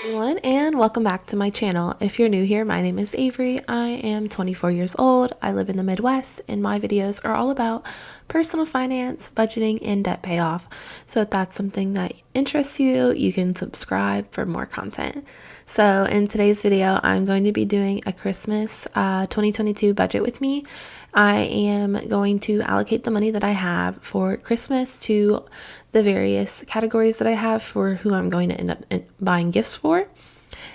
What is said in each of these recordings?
Everyone, and welcome back to my channel. If you're new here, my name is Avery. I am 24 years old. I live in the Midwest, and my videos are all about personal finance, budgeting, and debt payoff. So if that's something that interests you, you can subscribe for more content. So in today's video, I'm going to be doing a Christmas 2022 budget with me. I am going to allocate the money that I have for Christmas to the various categories that I have for who I'm going to end up buying gifts for.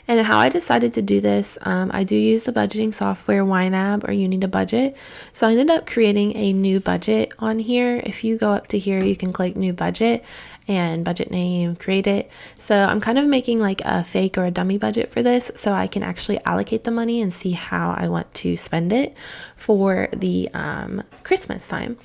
And how I decided to do this, I do use the budgeting software YNAB, or You Need a Budget. So I ended up creating a new budget on here. If you go up to here, you can click new budget and budget name, create it. So I'm kind of making like a fake or a dummy budget for this, so I can actually allocate the money and see how I want to spend it for the Christmas time.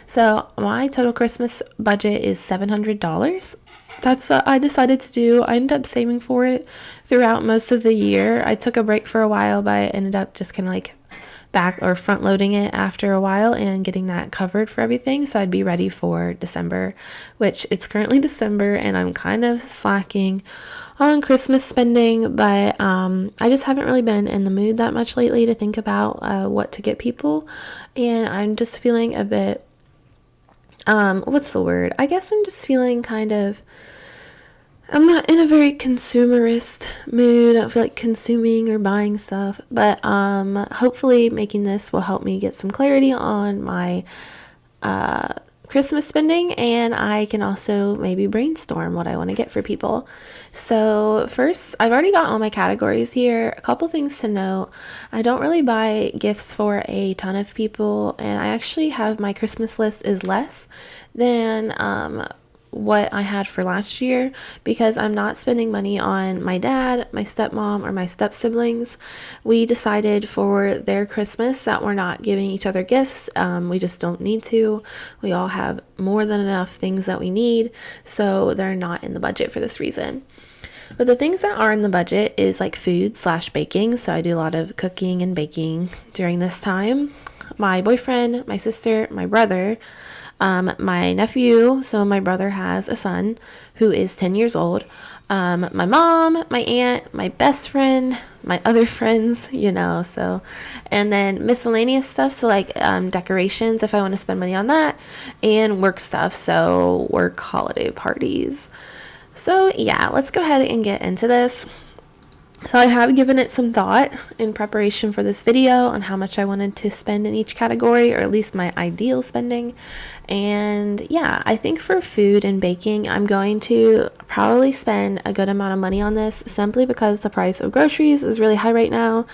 So my total Christmas budget is $700. That's what I decided to do. I ended up saving for it throughout most of the year. I took a break for a while, but I ended up just kind of like back or front loading it after a while and getting that covered for everything, so I'd be ready for December, which it's currently December and I'm kind of slacking on Christmas spending, but I just haven't really been in the mood that much lately to think about what to get people, and I'm just feeling a bit what's the word? I guess I'm just feeling I'm not in a very consumerist mood. I don't feel like consuming or buying stuff, but hopefully making this will help me get some clarity on my Christmas spending, and I can also maybe brainstorm what I want to get for people. So first, I've already got all my categories here. A couple things to note: I don't really buy gifts for a ton of people, and I actually have my Christmas list is less than what I had for last year, because I'm not spending money on my dad, my stepmom, or my step siblings. We decided for their Christmas that we're not giving each other gifts. We just don't need to. We all have more than enough things that we need, so they're not in the budget for this reason. But the things that are in the budget is like food / baking. So I do a lot of cooking and baking during this time. My boyfriend, my sister, my brother, my nephew, so my brother has a son who is 10 years old, my mom, my aunt, my best friend, my other friends, so, and then miscellaneous stuff, so like decorations if I want to spend money on that, and work stuff, so work holiday parties. So yeah, let's go ahead and get into this. So I have given it some thought in preparation for this video on how much I wanted to spend in each category, or at least my ideal spending. And yeah, I think for food and baking, I'm going to probably spend a good amount of money on this, simply because the price of groceries is really high right now,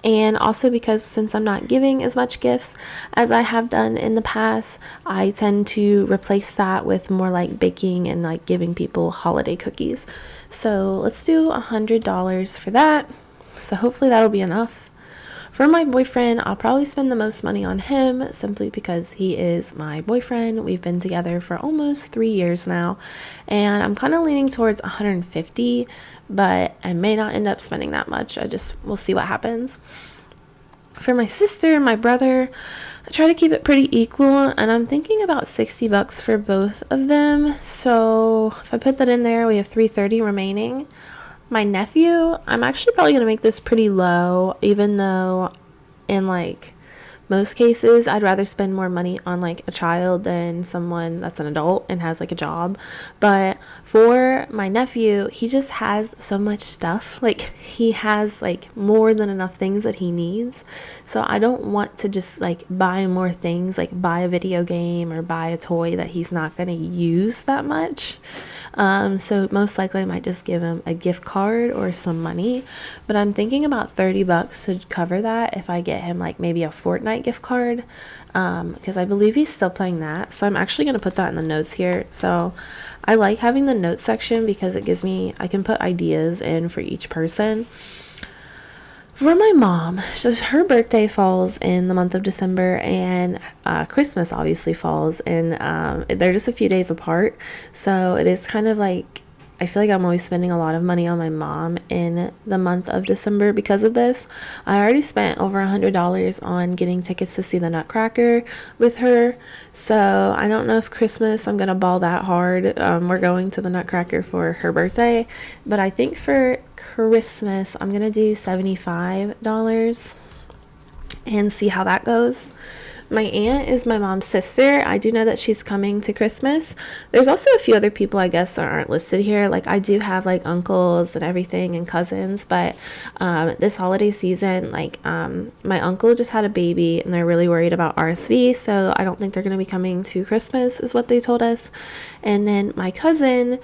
and also because since I'm not giving as much gifts as I have done in the past, I tend to replace that with more like baking and like giving people holiday cookies. So let's do $100 for that. So hopefully that'll be enough. For my boyfriend, I'll probably spend the most money on him, simply because he is my boyfriend. We've been together for almost 3 years now, and I'm kind of leaning towards 150, but I may not end up spending that much. We'll see what happens. For my sister and my brother, I try to keep it pretty equal, and I'm thinking about $60 for both of them. So if I put that in there, we have $330 remaining. My nephew, I'm actually probably going to make this pretty low, even though in like most cases I'd rather spend more money on like a child than someone that's an adult and has like a job. But for my nephew, he just has so much stuff. Like, he has like more than enough things that he needs, so I don't want to just like buy more things, like buy a video game or buy a toy that he's not going to use that much. So most likely I might just give him a gift card or some money, but I'm thinking about $30 to cover that if I get him like maybe a Fortnite gift card, because I believe he's still playing that. So I'm actually going to put that in the notes here. So I like having the notes section because it gives me, I can put ideas in for each person. For my mom, her birthday falls in the month of December, and Christmas obviously falls in, they're just a few days apart, so it is kind of like I feel like I'm always spending a lot of money on my mom in the month of December because of this. I already spent over $100 on getting tickets to see the Nutcracker with her. So I don't know if Christmas I'm gonna ball that hard. We're going to the Nutcracker for her birthday, but I think for Christmas I'm gonna do $75 and see how that goes. My aunt is my mom's sister. I do know that she's coming to Christmas. There's also a few other people, I guess, that aren't listed here. Like, I do have like uncles and everything and cousins, but this holiday season, like, my uncle just had a baby and they're really worried about RSV, so I don't think they're going to be coming to Christmas, is what they told us. And then my cousin,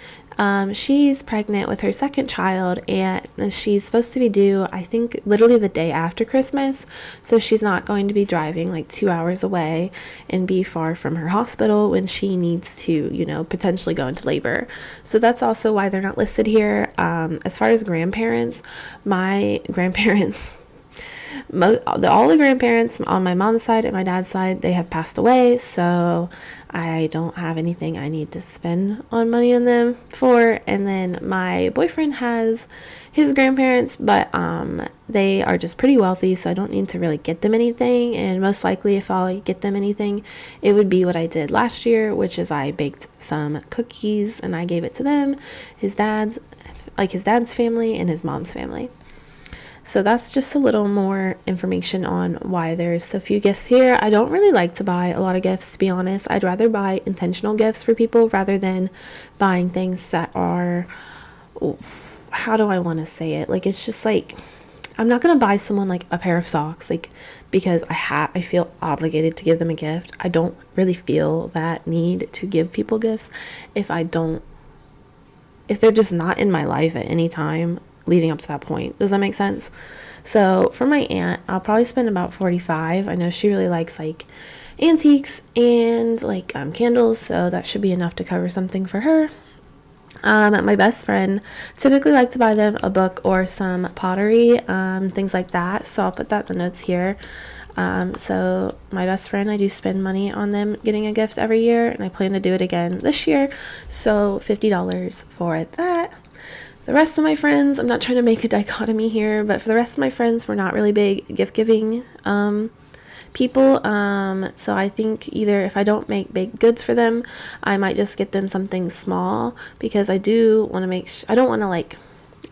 she's pregnant with her second child, and she's supposed to be due, I think, literally the day after Christmas. So she's not going to be driving like 2 hours away and be far from her hospital when she needs to, you know, potentially go into labor. So that's also why they're not listed here. As far as grandparents, my grandparents, all the grandparents on my mom's side and my dad's side, they have passed away, so I don't have anything I need to spend on money on them for. And then my boyfriend has his grandparents, but they are just pretty wealthy, so I don't need to really get them anything. And most likely, if I'll get them anything, it would be what I did last year, which is I baked some cookies and I gave it to them, his dad's family and his mom's family. So that's just a little more information on why there's so few gifts here. I don't really like to buy a lot of gifts, to be honest. I'd rather buy intentional gifts for people rather than buying things that are, how do I want to say it? Like, it's just like, I'm not going to buy someone like a pair of socks, like, because I feel obligated to give them a gift. I don't really feel that need to give people gifts if they're just not in my life at any time leading up to that point. Does that make sense? So for my aunt, I'll probably spend about $45. I know she really likes like antiques and like candles, so that should be enough to cover something for her. My best friend, typically like to buy them a book or some pottery, things like that, so I'll put that in the notes here. So my best friend, I do spend money on them getting a gift every year, and I plan to do it again this year, so $50 for that. The rest of my friends, I'm not trying to make a dichotomy here, but for the rest of my friends, we're not really big gift giving people. So I think either if I don't make big goods for them, I might just get them something small, because I do want to I don't want to like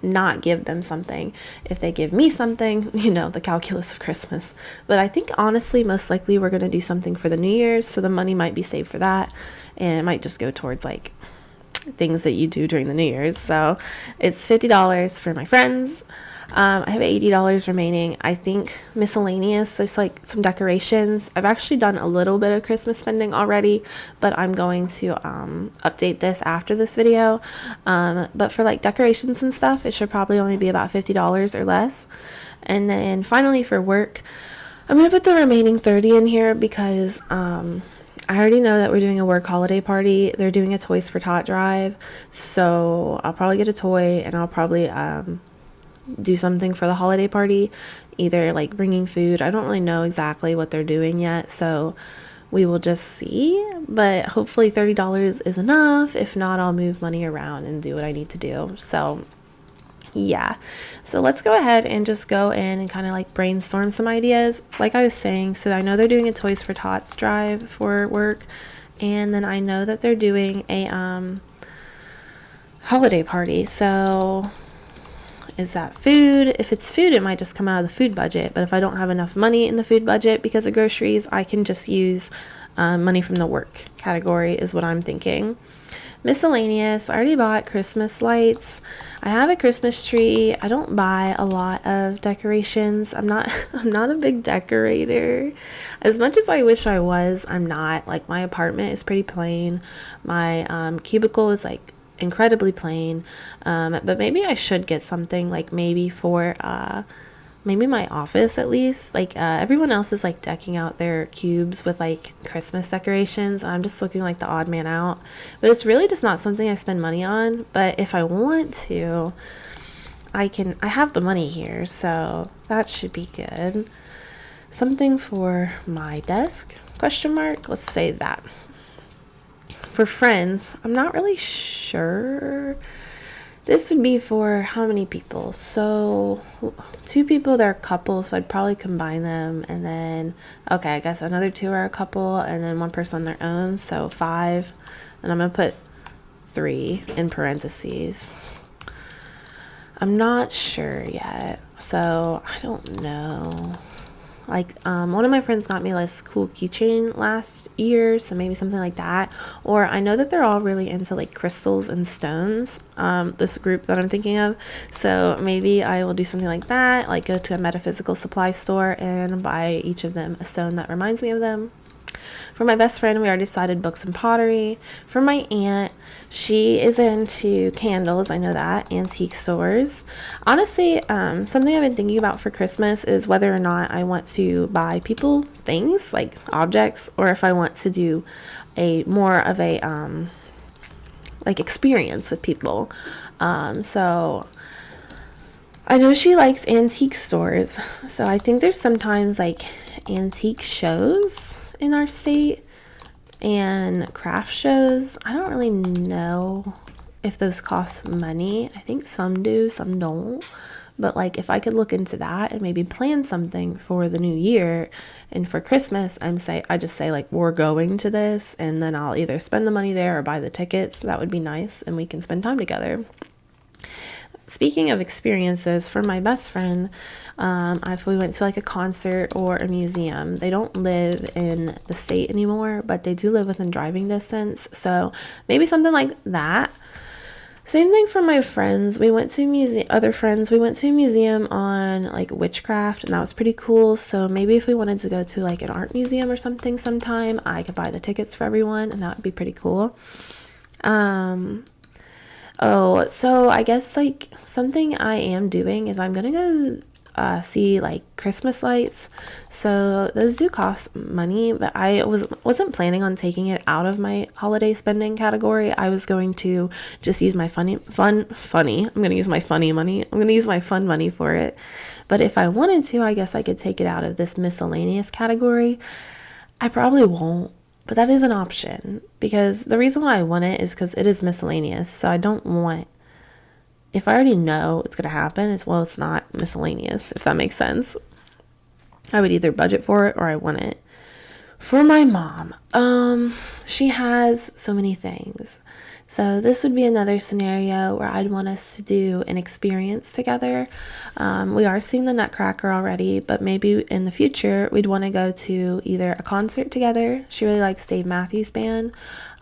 not give them something if they give me something, you know, the calculus of Christmas. But I think honestly, most likely we're going to do something for the New Year's, so the money might be saved for that, and it might just go towards like things that you do during the New Year's. So it's $50 for my friends. I have $80 remaining. I think miscellaneous, there's like some decorations. I've actually done a little bit of Christmas spending already, but I'm going to update this after this video. But for like decorations and stuff, it should probably only be about $50 or less. And then finally for work, I'm going to put the remaining 30 in here because I already know that we're doing a work holiday party. They're doing a Toys for Tot drive, so I'll probably get a toy, and I'll probably do something for the holiday party, either like bringing food. I don't really know exactly what they're doing yet, so we will just see, but hopefully $30 is enough. If not, I'll move money around and do what I need to do. So yeah, so let's go ahead and just go in and kind of like brainstorm some ideas, like I was saying. So I know they're doing a Toys for Tots drive for work, and then I know that they're doing a holiday party. So is that food? If it's food, it might just come out of the food budget, but if I don't have enough money in the food budget because of groceries, I can just use money from the work category, is what I'm thinking. Miscellaneous, I already bought Christmas lights. I have a Christmas tree. I don't buy a lot of decorations. I'm not a big decorator. As much as I wish I was, I'm not. Like, my apartment is pretty plain. My cubicle is like incredibly plain. But maybe I should get something like maybe for maybe my office at least. Like everyone else is like decking out their cubes with like Christmas decorations. I'm just looking like the odd man out, but it's really just not something I spend money on. But if I want to, I have the money here, so that should be good. Something for my desk, question mark, let's say that. For friends, I'm not really sure. This would be for how many people? So 2 people, they're a couple, so I'd probably combine them. And then, okay, I guess another 2 are a couple, and then 1 person on their own, so 5. And I'm gonna put 3 in parentheses. I'm not sure yet, so I don't know. Like, one of my friends got me this cool keychain last year, so maybe something like that. Or I know that they're all really into like crystals and stones, this group that I'm thinking of. So maybe I will do something like that, like go to a metaphysical supply store and buy each of them a stone that reminds me of them. For my best friend, we already decided books and pottery. For my aunt, she is into candles, I know that, antique stores. Honestly, something I've been thinking about for Christmas is whether or not I want to buy people things, like objects, or if I want to do a more of a like experience with people. So I know she likes antique stores, so I think there's sometimes like antique shows in our state and craft shows. I don't really know if those cost money. I think some do, some don't. But like if I could look into that and maybe plan something for the new year and for Christmas, I just say like we're going to this, and then I'll either spend the money there or buy the tickets. That would be nice, and we can spend time together. Speaking of experiences, for my best friend, if we went to like a concert or a museum, they don't live in the state anymore, but they do live within driving distance. So maybe something like that. Same thing for my friends. We went to a museum on like witchcraft, and that was pretty cool. So maybe if we wanted to go to like an art museum or something sometime, I could buy the tickets for everyone, and that would be pretty cool. Oh, so I guess like something I am doing is I'm gonna go see like Christmas lights. So those do cost money, but I wasn't planning on taking it out of my holiday spending category. I was going to just use my funny. I'm gonna use my funny money. I'm gonna use my fun money for it. But if I wanted to, I guess I could take it out of this miscellaneous category. I probably won't. But that is an option, because the reason why I want it is because it is miscellaneous. So I don't want, if I already know it's going to happen, it's not miscellaneous, if that makes sense. I would either budget for it or I want it. For my mom, she has so many things. So this would be another scenario where I'd want us to do an experience together. We are seeing the Nutcracker already, but maybe in the future we'd want to go to either a concert together. She really likes Dave Matthews Band,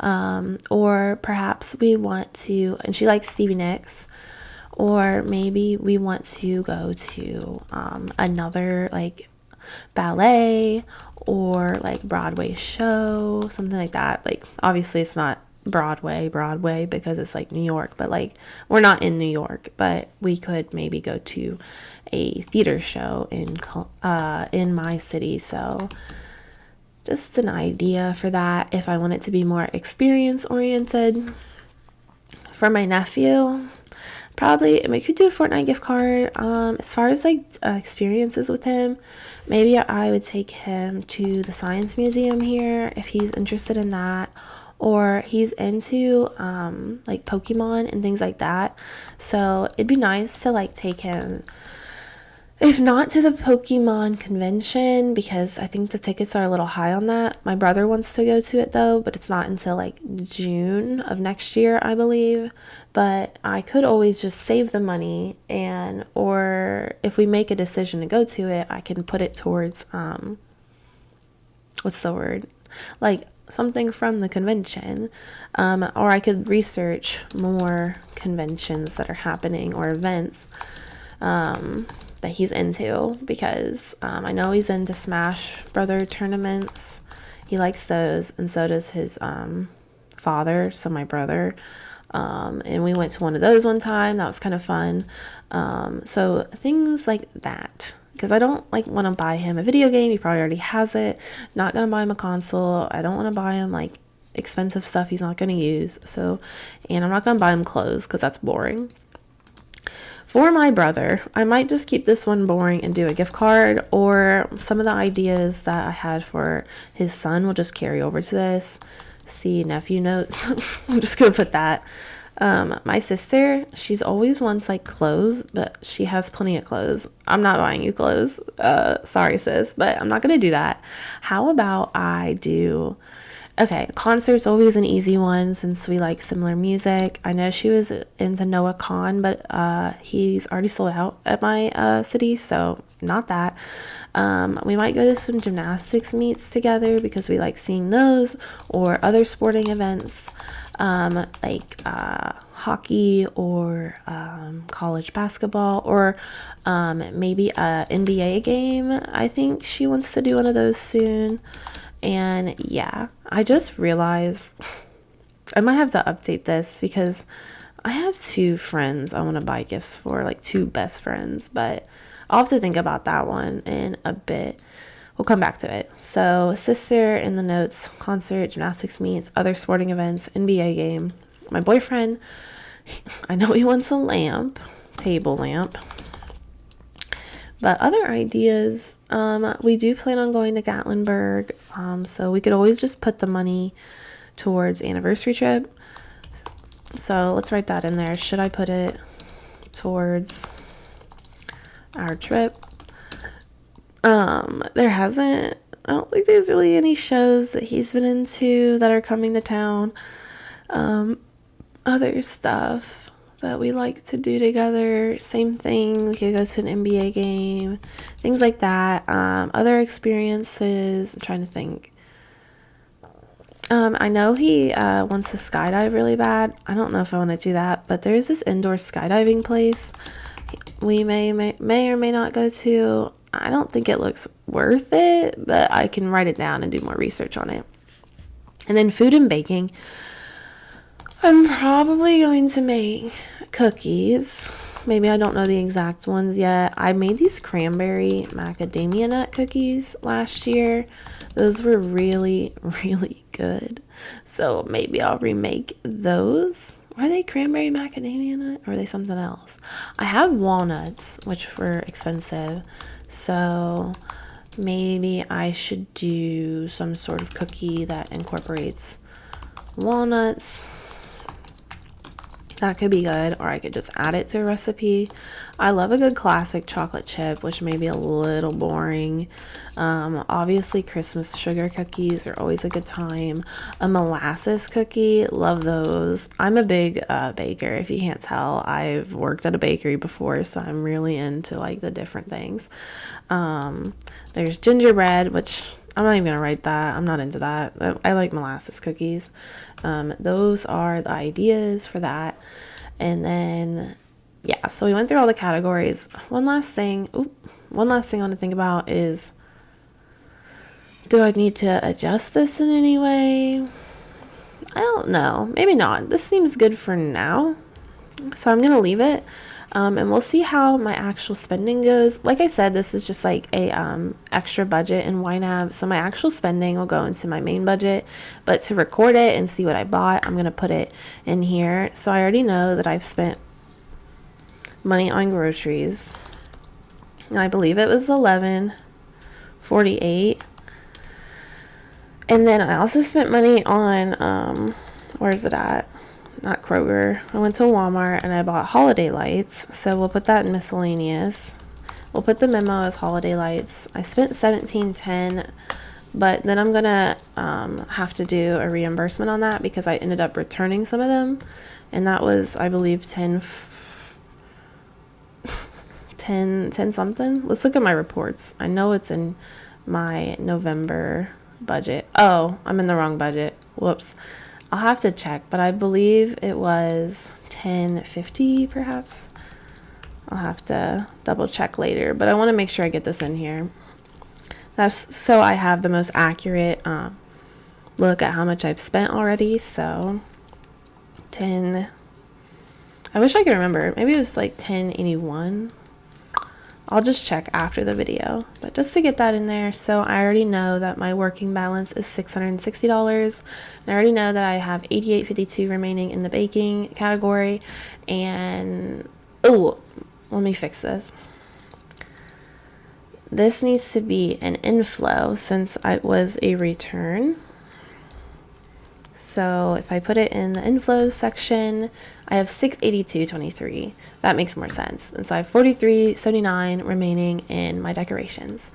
or perhaps we want to, and she likes Stevie Nicks, or maybe we want to go to another like ballet or like Broadway show, something like that. Like obviously it's not Broadway because it's like New York, but like we're not in New York, but we could maybe go to a theater show in my city. So just an idea for that if I want it to be more experience oriented. For my nephew, probably we could do a Fortnite gift card. As far as like experiences with him, maybe I would take him to the Science Museum here if he's interested in that, or he's into like Pokemon and things like that. So it'd be nice to like take him, if not to the Pokemon convention, because I think the tickets are a little high on that. My brother wants to go to it though, but it's not until like June of next year, I believe. But I could always just save the money, or if we make a decision to go to it, I can put it towards what's the word? Like something from the convention, or I could research more conventions that are happening or events that he's into, because I know he's into Smash Brother tournaments. He likes those, and so does his father, so my brother. And we went to one of those one time. That was kind of fun. So things like that, because I don't like want to buy him a video game. He probably already has it. Not gonna buy him a console. I don't want to buy him like expensive stuff he's not gonna use. So, and I'm not gonna buy him clothes because that's boring. For my brother, I might just keep this one boring and do a gift card, or some of the ideas that I had for his son will just carry over to this. See nephew notes. I'm just gonna put that. My sister, she's always wants like clothes, but she has plenty of clothes. I'm not buying you clothes. Sorry, sis, but I'm not gonna do that. How about I do? Okay, concert's always an easy one since we like similar music. I know she was into Noah Khan, but he's already sold out at my city, so not that. We might go to some gymnastics meets together because we like seeing those, or other sporting events, like hockey or college basketball, or maybe a NBA game. I think she wants to do one of those soon. And yeah, I just realized I might have to update this because I have two friends I want to buy gifts for, like two best friends, but I'll have to think about that one in a bit. We'll come back to it. So, sister in the notes, concert, gymnastics meets, other sporting events, NBA game. My boyfriend, I know he wants a lamp, table lamp. But other ideas, we do plan on going to Gatlinburg, so we could always just put the money towards anniversary trip. So let's write that in there. Should I put it towards our trip? I don't think there's really any shows that he's been into that are coming to town. Other stuff that we like to do together, same thing, we could go to an NBA game, things like that. Other experiences, I'm trying to think. I know he wants to skydive really bad. I don't know if I want to do that, but there's this indoor skydiving place we may or may not go to. I don't think it looks worth it, but I can write it down and do more research on it. And then food and baking. I'm probably going to make cookies. Maybe I don't know the exact ones yet. I made these cranberry macadamia nut cookies last year. Those were really, really good. So maybe I'll remake those. Are they cranberry macadamia nut or are they something else? I have walnuts, which were expensive. So maybe I should do some sort of cookie that incorporates walnuts. That could be good, or I could just add it to a recipe. I love a good classic chocolate chip, which may be a little boring. Obviously, Christmas sugar cookies are always a good time. A molasses cookie, love those. I'm a big baker, if you can't tell. I've worked at a bakery before, so I'm really into like the different things. There's gingerbread, which I'm not even gonna write that. I'm not into that. I like molasses cookies. Those are the ideas for that. And then, yeah, so we went through all the categories. One last thing I want to think about is, do I need to adjust this in any way? I don't know. Maybe not. This seems good for now. So I'm going to leave it. And we'll see how my actual spending goes. Like I said, this is just like a extra budget in YNAB. So my actual spending will go into my main budget. But to record it and see what I bought, I'm going to put it in here. So I already know that I've spent money on groceries. And I believe it was $11.48. And then I also spent money on, where's it at? Not Kroger. I went to Walmart and I bought holiday lights. So we'll put that in miscellaneous. We'll put the memo as holiday lights. I spent $17.10, but then I'm gonna have to do a reimbursement on that because I ended up returning some of them, and that was, I believe, 10 something. Let's look at my reports. I know it's in my November budget. Oh, I'm in the wrong budget. Whoops. I'll have to check, but I believe it was 10.50 perhaps. I'll have to double check later, but I want to make sure I get this in here. That's so I have the most accurate look at how much I've spent already. So 10, I wish I could remember. Maybe it was like 10.81. I'll just check after the video, but just to get that in there. So I already know that my working balance is $660, and I already know that I have $88.52 remaining in the baking category. And oh, let me fix this. This needs to be an inflow since it was a return. So if I put it in the inflow section, I have 682.23. That makes more sense. And so I have 43.79 remaining in my decorations.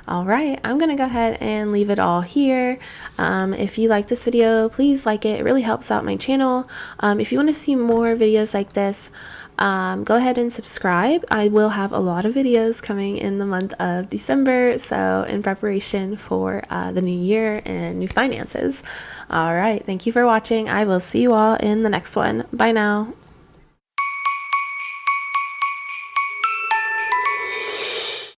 All right, I'm gonna go ahead and leave it all here. If you like this video, please like it. It really helps out my channel. If you want to see more videos like this, go ahead and subscribe. I will have a lot of videos coming in the month of December, so in preparation for the new year and new finances. All right, thank you for watching. I will see you all in the next one. Bye now.